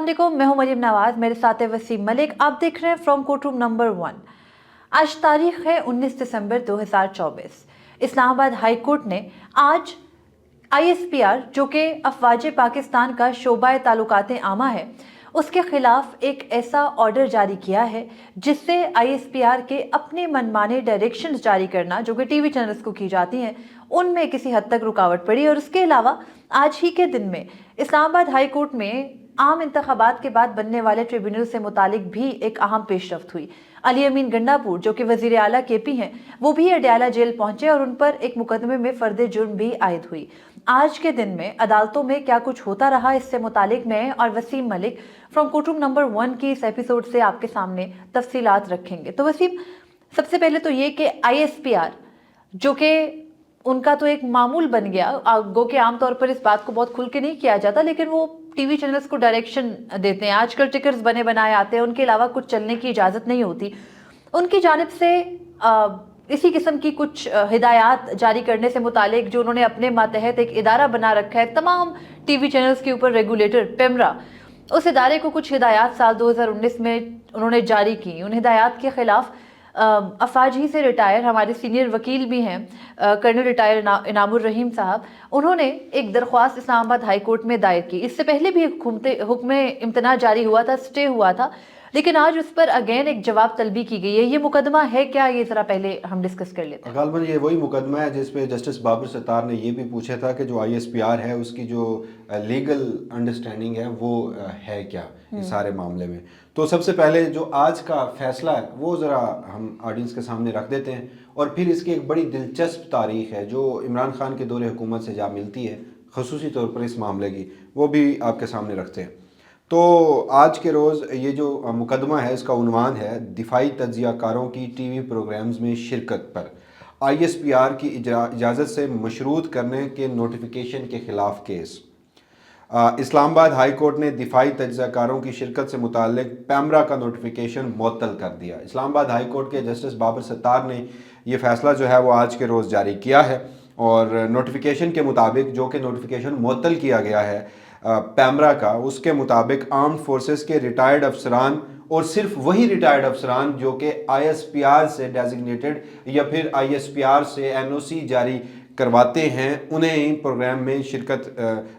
अस्सलाम वालेकुम, मैं हूं मरीम नवाज, मेरे साथ है वसीम मलिक। आप देख रहे हैं फ्रॉम कोर्ट रूम नंबर 1। आज तारीख है 19 दिसंबर 2024। इस्लामाबाद हाई कोर्ट ने आज ISPR जो कि अफवाज पाकिस्तान का शोबा ताल्लुकात आमा है, उसके खिलाफ एक ऐसा ऑर्डर जारी किया है जिससे ISPR के अपने मनमाने डायरेक्शंस जारी करना जो कि टीवी चैनल्स को की जाती हैं उनमें किसी हद तक रुकावट पड़ी। और उसके अलावा आज ही के दिन में इस्लामाबाद हाई कोर्ट में आम इंतखाबात के बाद बनने वाले ट्रिब्यूनल से मुतालिक भी एक अहम पेशरफ्त हुई। अली अमीन गंडापुर जो कि वजीर आला KP हैं, वो भी अडयाला जेल पहुंचे और उन पर एक मुकदमे में फर्द जुर्म भी आयद हुई। आज के दिन में अदालतों में क्या कुछ होता रहा, इससे मुतालिक मैं और Wasim Malik from court room number 1 की इस एपिसोड से आपके सामने तफसीलात रखेंगे। तो वसीम, सबसे पहले तो ये कि ISPR जो कि उनका तो एक मामूल बन गया, गो के आमतौर पर इस बात को बहुत खुल के नहीं किया जाता, लेकिन वो टीवी चैनल्स को डायरेक्शन देते हैं। आजकल टिकट्स बने बनाए आते हैं, उनके अलावा कुछ चलने की इजाज़त नहीं होती। उनकी जानिब से इसी किस्म की कुछ हिदायत जारी करने से मुतालिक जो उन्होंने अपने मातहत एक इदारा बना रखा है तमाम टीवी चैनल्स के ऊपर, रेगुलेटर पेमरा, उस इदारे को कुछ हिदायत साल 2019 में उन्होंने जारी की। उन हिदायत के खिलाफ अफवाज ही से रिटायर हमारे सीनियर वकील भी हैं, कर्नल रिटायर इनामुर रहीम साहब, उन्होंने एक दरख्वास्त इस्लामाबाद हाई कोर्ट में दायर की। इससे पहले भी हुक्म इम्तना जारी हुआ था, स्टे हुआ था, लेकिन आज उस पर अगेन एक जवाब तलबी की गई है। ये मुकदमा है क्या, ये ज़रा पहले हम डिस्कस कर लेते हैं। गालबन ये वही मुकदमा है जिस पे जस्टिस बाबर सत्तार ने ये भी पूछा था कि जो ISPR है उसकी जो लीगल अंडरस्टैंडिंग है वो है क्या इस सारे मामले में। तो सबसे पहले जो आज का फैसला है वो ज़रा हम ऑडियंस के सामने रख देते हैं, और फिर इसकी एक बड़ी दिलचस्प तारीख है जो इमरान खान के दौरे हुकूमत से जा मिलती है, ख़ुसूसी तौर पर इस मामले की, वो भी आपके सामने रखते हैं। तो आज के रोज़ ये जो मुकदमा है इसका उन्वान है दिफाई तज्ज़ियाकारों की TV प्रोग्राम्स में शिरकत पर ISPR की इजाज़त से मशरूत करने के नोटिफिकेशन के ख़िलाफ़ केस। इस्लामाबाद हाई कोर्ट ने दिफाई तज्ज़ियाकारों की शिरकत से मुताल्लिक पैमरा का नोटिफिकेशन मुअत्तल कर दिया। इस्लामाबाद हाई कोर्ट के जस्टिस बाबर सत्तार ने ये फ़ैसला जो है वो आज के रोज़ जारी किया है, और नोटिफिकेशन के मुताबिक जो कि नोटिफिकेशन मुअत्तल किया गया है पैमरा का, उसके मुताबिक आर्म्ड फोर्सेस के रिटायर्ड अफसरान और सिर्फ वही रिटायर्ड अफसरान जो कि ISPR से डेजिग्नेटेड या फिर ISPR से NOC जारी करवाते हैं उन्हें ही प्रोग्राम में शिरकत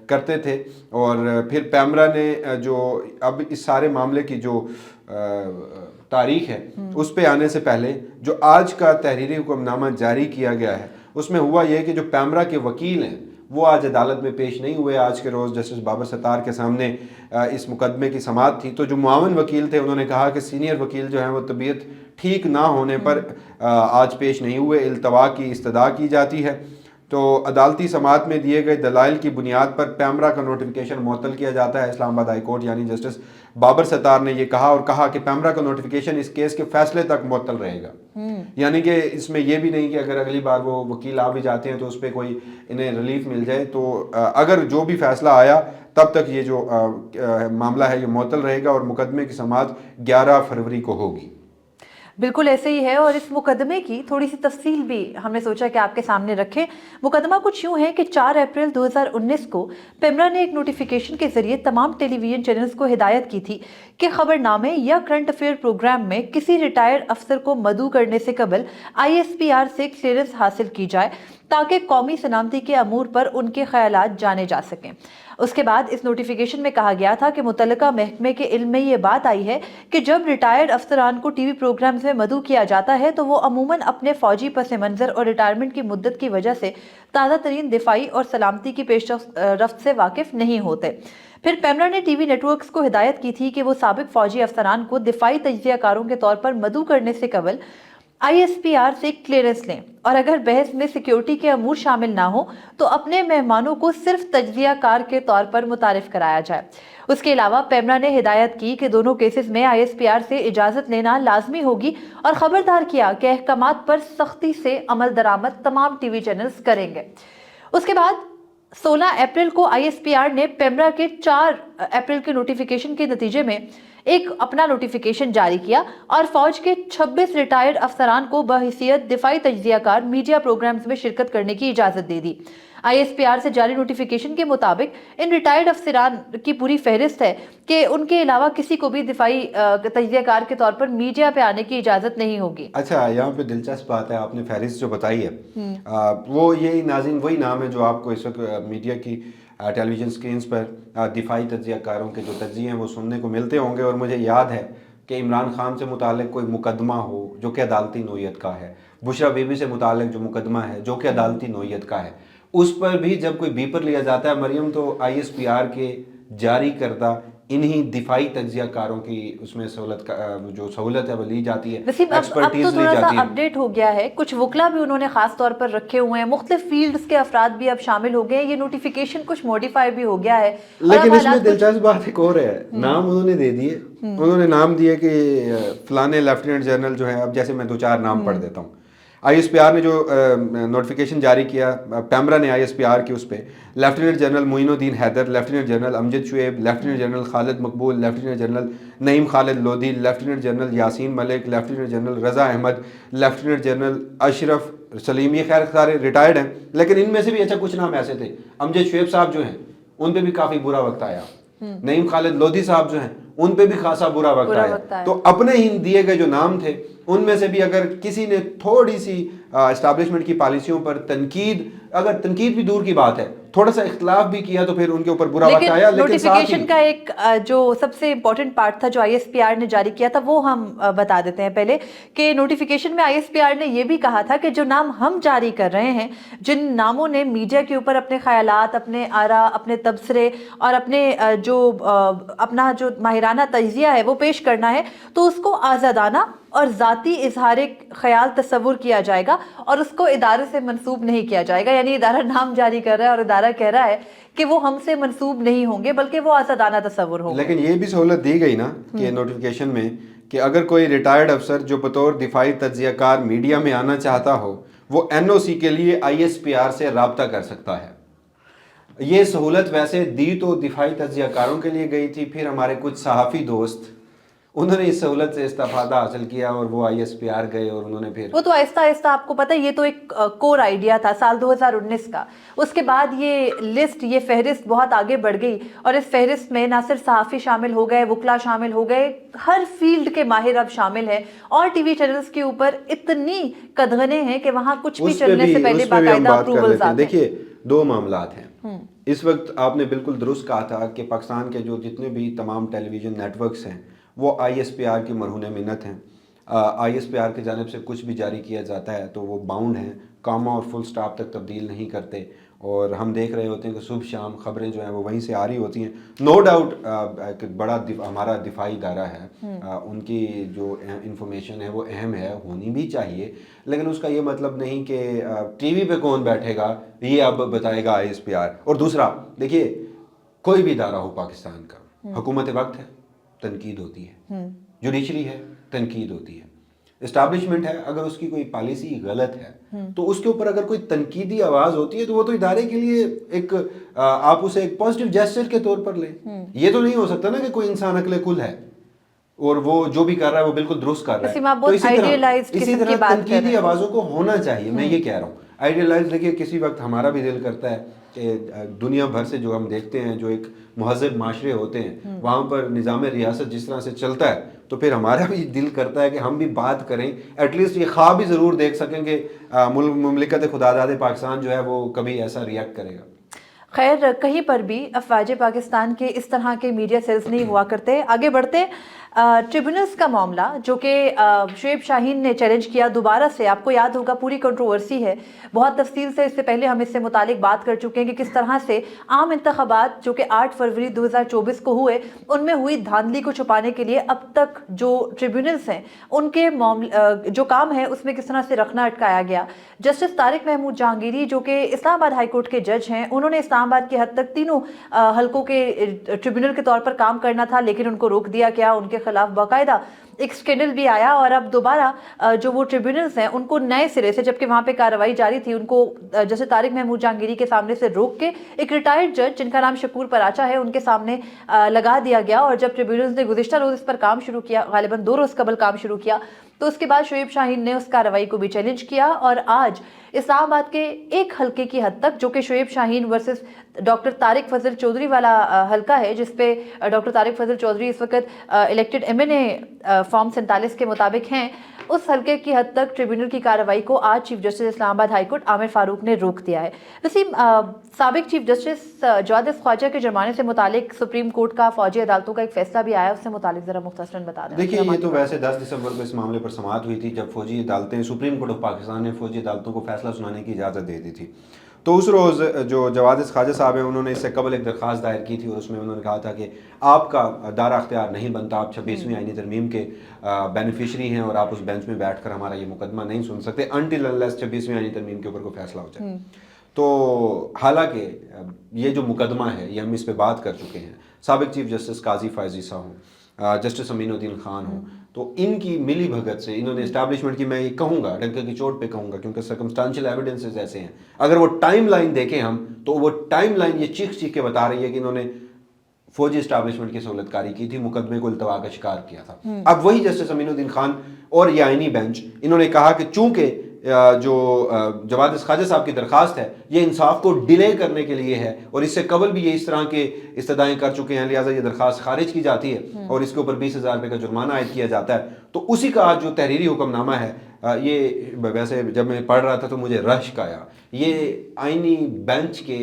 करते थे। और फिर पैमरा ने जो अब इस सारे मामले की जो तारीख है उस पे आने से पहले जो आज का तहरीरी हुक्मनामा जारी किया गया है उसमें हुआ यह कि जो पैमरा के वकील हैं वो आज अदालत में पेश नहीं हुए। आज के रोज़ जस्टिस बाबर सत्तार के सामने इस मुकदमे की समाअत थी, तो जो मुआवन वकील थे उन्होंने कहा कि सीनियर वकील जो हैं वो तबीयत ठीक ना होने पर आज पेश नहीं हुए, इल्तवा की इस्तदा की जाती है। तो अदालती समाअत में दिए गए दलाइल की बुनियाद पर पैमरा का नोटिफिकेशन मुअत्तल किया जाता है। इस्लामाबाद हाई कोर्ट यानी जस्टिस बाबर सत्तार ने ये कहा, और कहा कि पैमरा का नोटिफिकेशन इस केस के फैसले तक मुअत्तल रहेगा। यानी कि इसमें यह भी नहीं कि अगर अगली बार वो वकील आ भी जाते हैं तो उस पर कोई इन्हें रिलीफ मिल जाए, तो अगर जो भी फैसला आया तब तक ये जो मामला है ये मुअत्तल रहेगा, और मुकदमे की समाअत 11 फरवरी को होगी। बिल्कुल ऐसे ही है, और इस मुकदमे की थोड़ी सी तफसील भी हमने सोचा कि आपके सामने रखें। मुकदमा कुछ यूँ है कि 4 अप्रैल 2019 को पेमरा ने एक नोटिफिकेशन के जरिए तमाम टेलीविजन चैनल्स को हिदायत की थी कि खबरनामे या करंट अफेयर प्रोग्राम में किसी रिटायर्ड अफसर को मदऊ करने से कबल ISPR से क्लियरेंस हासिल की जाए ताकि कौमी सलामती के अमूर पर उनके ख्यालात जाने जा सकें। उसके बाद इस नोटिफिकेशन में कहा गया था कि मुतल्लिका महकमे के इल्म में ये बात आई है कि जब रिटायर्ड अफसरान को TV प्रोग्राम्स में मदऊ किया जाता है तो वो अमूमन अपने फौजी पस मंज़र और रिटायरमेंट की मुद्दत की वजह से ताज़ा तरीन दिफाई और सलामती की पेशरफ्त से वाकिफ नहीं होते। फिर पेमरा ने TV नेटवर्क्स को हिदायत की थी कि वो साबिक फौजी अफसरान को दिफाई तज्ज़ियाकारों के तौर पर मदऊ करने से कबल ISPR से क्लियरेंस लें, और अगर बहस में सिक्योरिटी के अमूर शामिल ना हो तो अपने मेहमानों को सिर्फ तज्ज़ियाकार के तौर पर मुतारिफ कराया जाए। उसके अलावा पेमरा ने हिदायत की कि दोनों केसेस में ISPR से इजाज़त लेना लाजमी होगी, और ख़बरदार किया कि अहकामात पर सख्ती से अमल दरामद तमाम TV चैनल्स करेंगे। उसके बाद 16 अप्रैल को ISPR ने पेमरा के 4 अप्रैल के नोटिफिकेशन के नतीजे में एक अपना नोटिफिकेशन जारी किया और फौज के 26 रिटायर्ड अफसरान को बहैसियत दिफाई तज्ज़ियाकार मीडिया प्रोग्राम्स में शिरकत करने की इजाज़त दे दी। ISPR से जारी नोटिफिकेशन के मुताबिक इन रिटायर्ड अफसरान की पूरी फहरिस्त है कि उनके अलावा किसी को भी दिफाई तजज़ियाकार के तौर पर मीडिया पे आने की इजाज़त नहीं होगी। अच्छा, यहाँ पे दिलचस्प बात है, आपने फहरिस्त जो बताई है वो यही नाज़रीन वही नाम है जो आपको इस वक्त मीडिया की टेलीविज़न स्क्रीन्स पर दिफाई तजज़ियाकारों के जो तज्ज़िये हैं वो सुनने को मिलते होंगे। और मुझे याद है कि इमरान खान से मुतालिक कोई मुकदमा हो जो कि अदालती नोयत का है, बुशरा बीबी से मुतालिक जो मुकदमा है जो कि अदालती नोयत का है, उस पर भी जब कोई बीपर लिया जाता है मरियम, तो ISPR के जारी करदा इन्हीं दिफाई तज्ज़ियाकारों की उसमें सहूलत का जो सहूलत है वो ली जाती है, वसीम, अब तो एक्सपर्टीज ली थोड़ा सा जाती है। अपडेट हो गया है, कुछ वकला भी उन्होंने खास तौर पर रखे हुए हैं, मुख्तलिफ फील्ड्स के अफराद भी अब शामिल हो गए हैं, ये नोटिफिकेशन कुछ मॉडिफाई भी हो गया है। और लेकिन अब इसमें हालात दिलचस्प बात एक और है, नाम उन्होंने दे दिए, उन्होंने नाम दिए कि फलाने लेफ्टिनेंट जनरल जो है, अब जैसे मैं 2-4 नाम पढ़ देता हूँ। ISPR ने जो नोटिफिकेशन जारी किया, पैमरा ने ISPR की उस पर lieutenant general Moinuddin Haider, lieutenant general Amjad Shoaib, lieutenant general Khalid Maqbool, lieutenant general Naeem Khalid Lodhi, lieutenant general Yasin Malik, lieutenant general Raza Ahmed, lieutenant general Ashraf Saleem, ये खैर सारे रिटायर्ड हैं। लेकिन इनमें से भी अच्छा कुछ नाम ऐसे थे, अमजद शुएब साहब जो हैं उन पे भी काफ़ी बुरा वक्त आया, नईम खालिद लोधी साहब जो हैं उन पे भी खासा बुरा वक्त आया। तो अपने ही दिए गए जो नाम थे उनमें से भी अगर किसी ने थोड़ी सी एस्टैब्लिशमेंट की पॉलिसियों पर तनकीद, अगर तनकीद भी दूर की बात है, थोड़ा सा इख्तलाफ भी किया तो फिर उनके ऊपर बुरा वक्त आया। लेकिन नोटिफिकेशन का एक जो सबसे इंपॉर्टेंट पार्ट था जो ISPR ने जारी किया था वो हम बता देते हैं पहले, कि नोटिफिकेशन में ISPR ने ये भी कहा था कि जो नाम हम जारी कर रहे हैं, जिन नामों ने मीडिया के ऊपर अपने ख्यालात, अपने आरा, अपने तबसरे और अपने अपना जो माहिराना तज्जिया है वो पेश करना है, तो उसको आज़ादाना और ज़ाती इजहार ख्याल तस्वुर किया जाएगा और उसको इदारे से मंसूब नहीं किया जाएगा। यानी इदारा नाम जारी कर रहा है और इदारा कह रहा है कि वो हमसे मंसूब नहीं होंगे बल्कि वो आज़ादाना तस्वुर होंगे। लेकिन ये भी सहूलत दी गई ना कि नोटिफिकेशन में कि अगर कोई रिटायर्ड अफसर जो बतौर दिफाई तज्जियाकार मीडिया में आना चाहता हो वो NOC के लिए ISPR से राब्ता कर सकता है। ये सहूलत वैसे दी तो दिफाई तज्जियाकारों के लिए गई थी, फिर हमारे कुछ सहाफ़ी दोस्त उन्होंने इस सहूलत से इस्तेफादा हासिल किया और वो ISPR गए और उन्होंने फिर वो तो आहिस्ता आहिस्ता, आपको पता है ये तो एक कोर आइडिया था साल 2019 का, उसके बाद ये लिस्ट, ये फहरिस्त बहुत आगे बढ़ गई और इस फहरिस्त में ना सिर्फ सहाफ़ी शामिल हो गए, वकला शामिल हो गए, हर फील्ड के माहिर अब शामिल हैं और TV चैनल्स के ऊपर इतनी कदगने हैं कि वहाँ कुछ भी चलने से पहले बाकायदा अप्रूवल्स आते हैं। देखिए, 2 मामलात हैं। इस वक्त आपने बिल्कुल दुरुस्त कहा था कि पाकिस्तान के जो जितने भी तमाम टेलीविज़न नेटवर्क्स हैं वो ISPR की मरहून मिन्नत हैं। ISPR की जानिब से कुछ भी जारी किया जाता है तो वो बाउंड हैं, कामा और फुल स्टॉप तक तब्दील नहीं करते और हम देख रहे होते हैं कि सुबह शाम खबरें जो हैं वो वहीं से आ रही होती हैं। नो डाउट बड़ा हमारा दिफाई इदारा है, उनकी जो इंफॉर्मेशन है वो अहम है, होनी भी चाहिए, लेकिन उसका ये मतलब नहीं कि TV पे कौन बैठेगा ये अब बताएगा ISPR। और दूसरा देखिए, कोई भी इदारा हो पाकिस्तान का, हुकूमत वक्त है, तनकीद होती है, जुडिशरी है, तनकीद होती है, इस्टेब्लिशमेंट है, अगर उसकी कोई पॉलिसी गलत है तो उसके ऊपर अगर कोई तनकीदी आवाज़ होती है तो वो तो इदारे के लिए एक आप उसे एक पॉजिटिव जेस्चर के तौर पर लें। ये तो नहीं हो सकता ना कि कोई इंसान अकले कुल है और वो जो भी कर रहा है वो बिल्कुल दुरुस्त कर रहा है। तो इसी तरह तनकीदी आवाज़ों को होना चाहिए, मैं ये कह रहा हूँ। आइडियलाइज, देखिए किसी वक्त हमारा भी दिल करता है कि दुनिया भर से जो हम देखते हैं जो एक महज़ब माशरे होते हैं वहाँ पर निज़ाम रियासत जिस तरह से चलता है तो फिर हमारा भी दिल करता है कि हम भी बात करें, एटलीस्ट ये ख्वाब भी ज़रूर देख सकेंगे मुमलिकत खुदादाद पाकिस्तान जो है वो कभी ऐसा रिएक्ट करेगा। खैर, कहीं पर भी अफवाज पाकिस्तान के इस तरह के मीडिया सेल्स नहीं हुआ करते। आगे बढ़ते, ट्रिब्यूनल्स का मामला जो कि शुएब शाहीन ने चैलेंज किया दोबारा से, आपको याद होगा पूरी कंट्रोवर्सी है, बहुत तफसील से इससे पहले हम इससे मुतालिक बात कर चुके हैं कि किस तरह से आम इंतखाबात जो कि 8 फरवरी 2024 को हुए उनमें हुई धांधली को छुपाने के लिए अब तक जो ट्रिब्यूनल्स हैं उनके जो काम है उसमें किस तरह से रखना अटकाया गया। जस्टिस तारिक महमूद जहांगीरी जो कि इस्लामाबाद हाई कोर्ट के जज हैं, उन्होंने इस्लामाबाद की हद तक तीनों हलकों के ट्रिब्यूनल के तौर पर काम करना था लेकिन उनको रोक दिया गया, उनके खिलाफ बाकायदा एक स्कैंडल भी आया और अब दोबारा जो वो ट्रिब्यूनल्स हैं उनको नए सिरे से, जबकि वहाँ पे कार्रवाई जारी थी, उनको जैसे तारिक महमूद जहांगीरी के सामने से रोक के एक रिटायर्ड जज जिनका नाम शकूर पराचा है उनके सामने लगा दिया गया। और जब ट्रिब्यूनल्स ने गुज़िश्ता रोज़ इस पर काम शुरू किया, गालिबन 2 रोज़ कबल काम शुरू किया, तो उसके बाद शोएब शाहीन ने उस कार्रवाई को भी चैलेंज किया और आज इस्लामाबाद के एक हलके की हद तक, जो कि शोएब शाहीन वर्सेस डॉक्टर तारिक फजल चौधरी वाला हलका है, जिसपे डॉक्टर तारिक फजल चौधरी इस वक्त इलेक्टेड एमएनए फॉर्म 47 के मुताबिक हैं, उस हलके की हद तक ट्रिब्यूनल की कार्रवाई को आज chief justice Islamabad high court Aamir Farooq ने रोक दिया है। वसीम, साबिक चीफ जस्टिस जवाद ख्वाजा के जुर्माने से मुतालिक सुप्रीम कोर्ट का फौजी अदालतों का एक फैसला भी आया, उससे मुतालिक जरा मुख्तसरन बता दें। देखिए, ये तो वैसे 10 दिसंबर को इस मामले पर समाअत हुई थी, जब फौजी अदालतें, सुप्रीम कोर्ट ऑफ पाकिस्तान ने फौजी अदालतों को फैसला सुनाने की इजाज़त दे दी थी। तो उस रोज़ जो जवाद ख्वाजा साहब हैं, उन्होंने इससे कबल एक दरख्वास्त दायर की थी और उसमें उन्होंने कहा था कि आपका दारा अख्तियार नहीं बनता, आप 26वीं आईनी तरमीम के बेनिफिशरी हैं और आप उस बेंच में बैठकर हमारा ये मुकदमा नहीं सुन सकते अनटिल अनलेस 26वीं आईनी तरमीम के ऊपर कोई फैसला हो जाए। तो हालांकि ये जो मुकदमा है, ये हम इस पे बात कर चुके हैं। साबिक चीफ जस्टिस काजी फायज़ ईसा हों, जस्टिस अमीनुद्दीन खान हों, तो इनकी मिली भगत से इन्होंने इस्टेब्लिशमेंट की, मैं ये कहूँगा डंके की चोट पे कहूँगा क्योंकि सर्कमस्टांशियल एविडेंसेस ऐसे हैं, अगर वो टाइम लाइन देखें हम, तो वो टाइम लाइन ये चीख चीख के बता रही है कि इन्होंने फौजी इस्टेब्लिशमेट की सहूलतकारी की थी, मुकदमे को इल्तवा का शिकार किया था। अब वही जस्टिस अमीनुद्दीन खान और ये आईनी बेंच, इन्होंने कहा कि चूंकि जो जवाद ख्वाजा साहब की दरखास्त है ये इंसाफ को डिले करने के लिए है और इससे कबल भी ये इस तरह के इस्तदाएँ कर चुके हैं, लिहाजा ये दरखास्त खारिज की जाती है और इसके ऊपर 20,000 रुपये का जुर्माना आयद किया जाता है। तो उसी का आज जो तहरीरी हुक्मनामा है, ये वैसे जब मैं पढ़ रहा था तो मुझे रश्क आया। ये आईनी बेंच के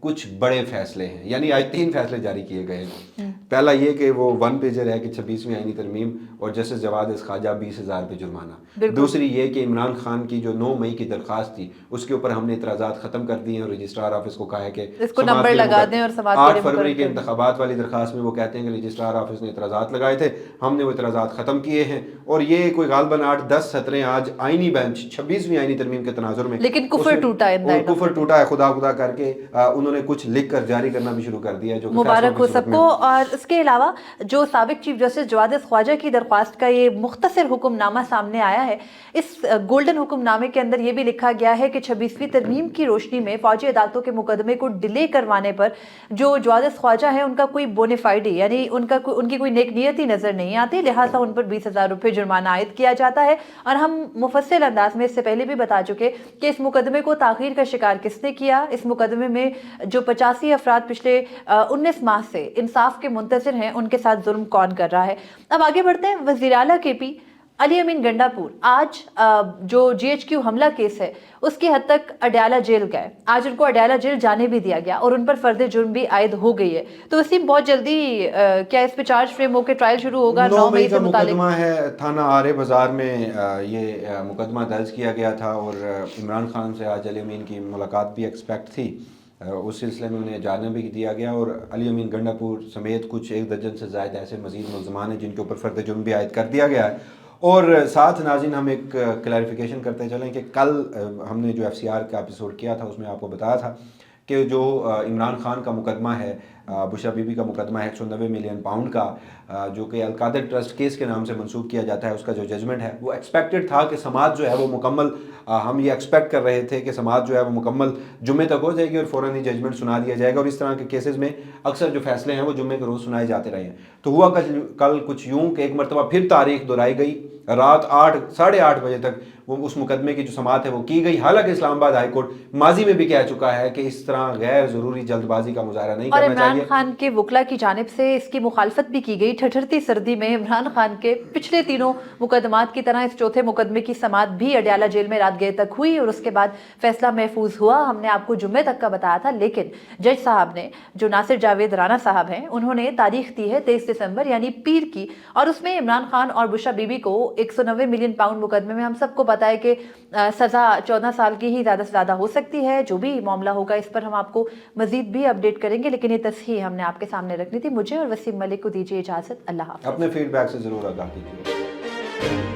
कुछ बड़े फैसले हैं, यानी आज 3 फैसले जारी किए गए हैं। पहला ये कि वो 1 पेजर है कि 26वीं आईनी तरमीम और जस्टिस जवाद ख्वाजा 20,000 रुपये जुर्माना। दूसरी ये कि इमरान खान की जो 9 मई की दरखास्त थी उसके ऊपर हमने इतराज़ात ख़त्म कर दिए हैं और रजिस्ट्रार ऑफिस को कहा है कि इसको नंबर लगा दें और 8 फरवरी के इंतखाबात वाली दरखास्त में वो कहते हैं कि रजिस्ट्रार ऑफिस ने इतराज़ात लगाए थे, हमने वो इतराज़ात ख़त्म किए हैं और ये कोई गालबन 8-10 सत्रें आज आईनी बेंच 26वीं आईनी तरमीम के तनाजुर में, लेकिन कुफर टूटा है, कुफर टूटा है, खुदा खुदा करके उन्होंने कुछ लिख कर जारी करना भी शुरू कर दिया, जो मुबारक हो सबको। और इसके अलावा जो साबिक चीफ जस्टिस जवाद ख्वाजा की दरख्वास्त का ये मुख्तसर हुक्मनामा सामने आया है, इस गोल्डन हुक्मनामे के अंदर ये भी लिखा गया है कि 26वीं तरमीम की रोशनी में फौजी अदालतों के मुकदमे को डिले करवाने पर जो जवाद ख्वाजा है उनका कोई बोनेफाइडी, यानी उनकी कोई नेक नियत ही नजर नहीं आती, लिहाजा उन पर 20,000 रुपये जुर्माना आयद किया जाता है। और हम मुफस्सिल अंदाज में इससे पहले भी बता चुके कि इस मुकदमे को ताखीर का शिकार किसने किया। इस मुकदमे में जो 85 अफराद पिछले 19 माह से इंसाफ के मुंतज़िर हैं, उनके साथ जुल्म कौन कर रहा है। अब आगे बढ़ते हैं। वज़ीर आला KP अली अमीन गंडापुर आज जो GHQ हमला केस है उसकी हद तक अडयाला जेल गए। आज उनको अडयाला जेल जाने भी दिया गया और उन पर फर्द जुर्म भी आयद हो गई है। तो इसी बहुत जल्दी क्या इस पे चार्ज फ्रेम होकर ट्रायल शुरू होगा? 9 मई से मुकदमा है, थाना आरे बाजार में ये मुकदमा दर्ज किया गया था और इमरान खान से आज अली अमीन की मुलाकात भी एक्सपेक्ट थी। उस सिलसिले में उन्हें जाना भी दिया गया और अली अमीन गंडापुर समेत कुछ 1 दर्जन से ज़ायद ऐसे मज़ीद मुल्ज़मान हैं जिनके ऊपर फर्द जुर्म भी आयद कर दिया गया है। और साथ नाज़रीन हम एक क्लैरिफिकेशन करते चलें कि कल हमने जो FCR का एपिसोड किया था उसमें आपको बताया था कि जो इमरान खान का मुकदमा है, बुशरा बीबी का मुकदमा है 190 मिलियन पाउंड का, जो कि अलकादर ट्रस्ट केस के नाम से मंसूब किया जाता है, उसका जो जजमेंट है वो एक्सपेक्टेड था कि समाअत जो है वो मुकम्मल, हम ये एक्सपेक्ट कर रहे थे कि समाअत जो है वो मुकम्मल जुम्मे तक हो जाएगी और फ़ौरन ही जजमेंट सुना दिया जाएगा। और इस तरह के केसेस में अक्सर जो फैसले हैं वो जुम्मे के रोज़ सुनाए जाते रहे हैं। तो हुआ कल कुछ यूँ कि एक मरतबा फिर तारीख दोहराई गई, रात 8 साढ़े 8 बजे तक वो उस मुकदमे की जो समाअत है वो की गई। हालांकि इस्लामाबाद हाई कोर्ट माजी में भी कह चुका है कि इस तरह गैर ज़रूरी जल्दबाजी का मुजाहरा नहीं करना चाहिए। इमरान खान के वकला की जानिब से इसकी मुखालफत भी की गई। ठठरती सर्दी में इमरान खान के पिछले 3 मुकदमात की तरह इस चौथे मुकदमे की समाअत भी अडयाला जेल में रात गए तक हुई और उसके बाद फैसला महफूज हुआ। हमने आपको जुम्मे तक का बताया था, लेकिन जज साहब ने, जो नासिर जावेद राना साहब हैं, उन्होंने तारीख दी है 23 दिसंबर यानी पीर की, और उसमें इमरान खान और बुशरा बीबी को 190 मिलियन पाउंड मुकदमे में हम सबको पता है कि सज़ा 14 साल की ही ज़्यादा से ज़्यादा हो सकती है। जो भी मामला होगा इस पर हम आपको मज़ीद भी अपडेट करेंगे, लेकिन ये तस्हीह हमने आपके सामने रखनी थी। मुझे और वसीम मलिक को दीजिए इजाज़त। अल्लाह हाफ़िज़। अपने फीडबैक से ज़रूर आगाह कीजिए।